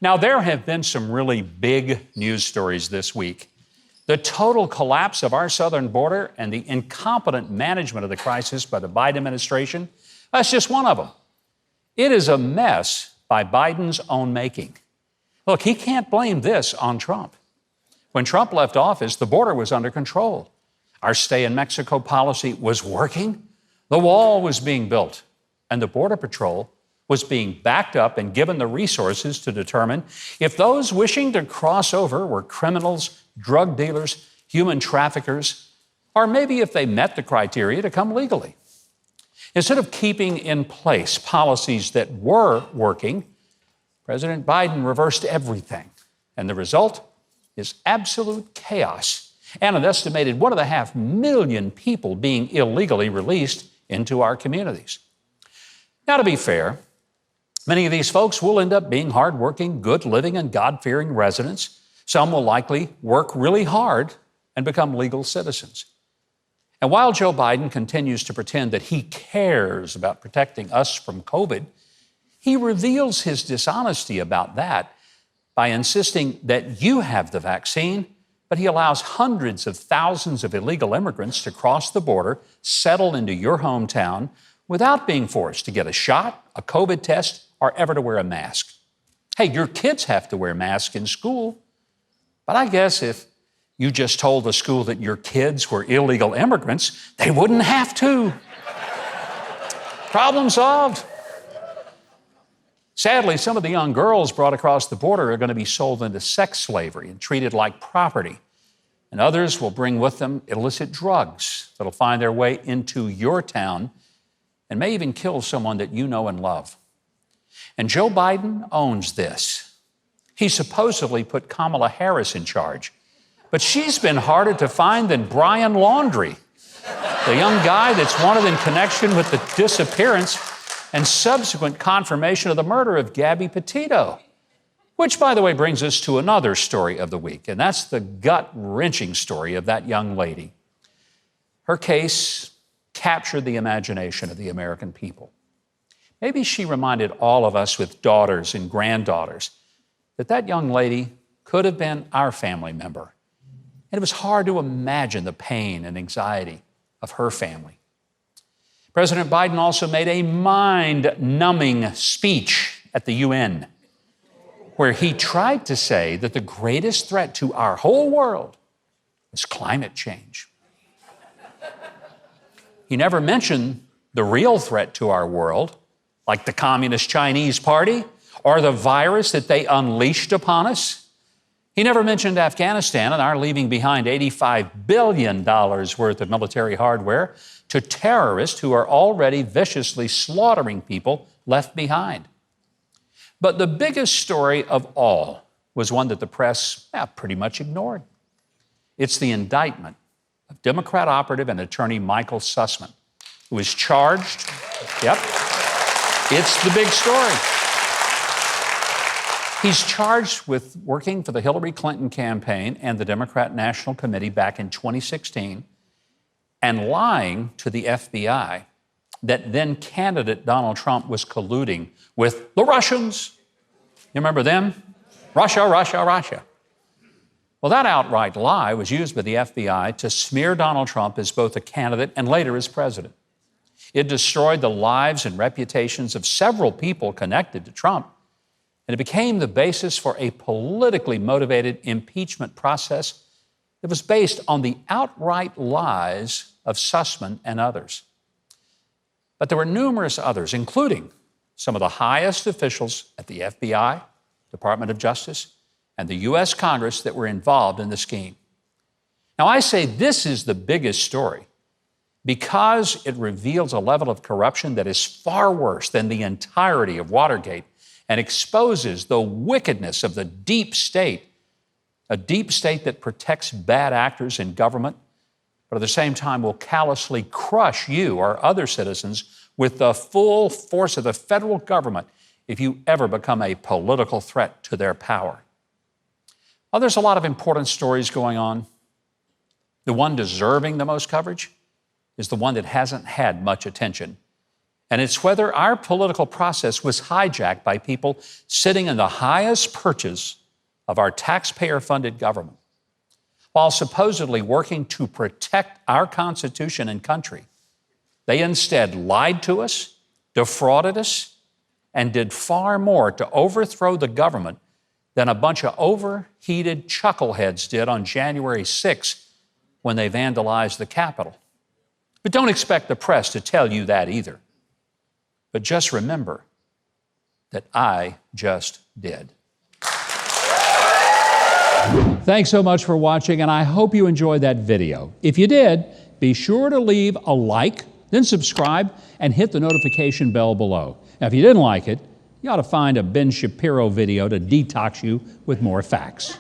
Now, there have been some really big news stories this week. The total collapse of our southern border and the incompetent management of the crisis by the Biden administration, that's just one of them. It is a mess by Biden's own making. Look, he can't blame this on Trump. When Trump left office, the border was under control. Our stay in Mexico policy was working. The wall was being built, and the Border Patrol was being backed up and given the resources to determine if those wishing to cross over were criminals, drug dealers, human traffickers, or maybe if they met the criteria to come legally. Instead of keeping in place policies that were working, President Biden reversed everything, and the result is absolute chaos and an estimated 1.5 million people being illegally released into our communities. Now, to be fair, many of these folks will end up being hardworking, good-living, and God-fearing residents. Some will likely work really hard and become legal citizens. And while Joe Biden continues to pretend that he cares about protecting us from COVID, he reveals his dishonesty about that by insisting that you have the vaccine, but he allows hundreds of thousands of illegal immigrants to cross the border, settle into your hometown, without being forced to get a shot, a COVID test, or ever to wear a mask. Hey, your kids have to wear masks in school, but I guess if you just told the school that your kids were illegal immigrants, they wouldn't have to. Problem solved. Sadly, some of the young girls brought across the border are going to be sold into sex slavery and treated like property. And others will bring with them illicit drugs that'll find their way into your town and may even kill someone that you know and love. And Joe Biden owns this. He supposedly put Kamala Harris in charge, but she's been harder to find than Brian Laundrie, the young guy that's wanted in connection with the disappearance and subsequent confirmation of the murder of Gabby Petito. Which, by the way, brings us to another story of the week, and that's the gut-wrenching story of that young lady. Her case captured the imagination of the American people. Maybe she reminded all of us with daughters and granddaughters that young lady could have been our family member. And it was hard to imagine the pain and anxiety of her family. President Biden also made a mind-numbing speech at the UN, where he tried to say that the greatest threat to our whole world is climate change. He never mentioned the real threat to our world, like the Communist Chinese Party or the virus that they unleashed upon us. He never mentioned Afghanistan and our leaving behind $85 billion worth of military hardware to terrorists who are already viciously slaughtering people left behind. But the biggest story of all was one that the press pretty much ignored. It's the indictment of Democrat operative and attorney Michael Sussman, who is charged. Yep, it's the big story. He's charged with working for the Hillary Clinton campaign and the Democrat National Committee back in 2016 and lying to the FBI that then candidate Donald Trump was colluding with the Russians. You remember them? Russia, Russia, Russia. Well, that outright lie was used by the FBI to smear Donald Trump as both a candidate and later as president. It destroyed the lives and reputations of several people connected to Trump, and it became the basis for a politically motivated impeachment process that was based on the outright lies of Sussman and others. But there were numerous others, including some of the highest officials at the FBI, Department of Justice, and the U.S. Congress that were involved in the scheme. Now, I say this is the biggest story because it reveals a level of corruption that is far worse than the entirety of Watergate and exposes the wickedness of the deep state, a deep state that protects bad actors in government, but at the same time will callously crush you or other citizens with the full force of the federal government if you ever become a political threat to their power. Well, there's a lot of important stories going on. The one deserving the most coverage is the one that hasn't had much attention, And it's whether our political process was hijacked by people sitting in the highest perches of our taxpayer-funded government, while supposedly working to protect our Constitution and country. They instead lied to us, defrauded us, and did far more to overthrow the government than a bunch of overheated chuckleheads did on January 6th when they vandalized the Capitol. But don't expect the press to tell you that either. But just remember that I just did. Thanks so much for watching, and I hope you enjoyed that video. If you did, be sure to leave a like, then subscribe, and hit the notification bell below. Now, if you didn't like it, you ought to find a Ben Shapiro video to detox you with more facts.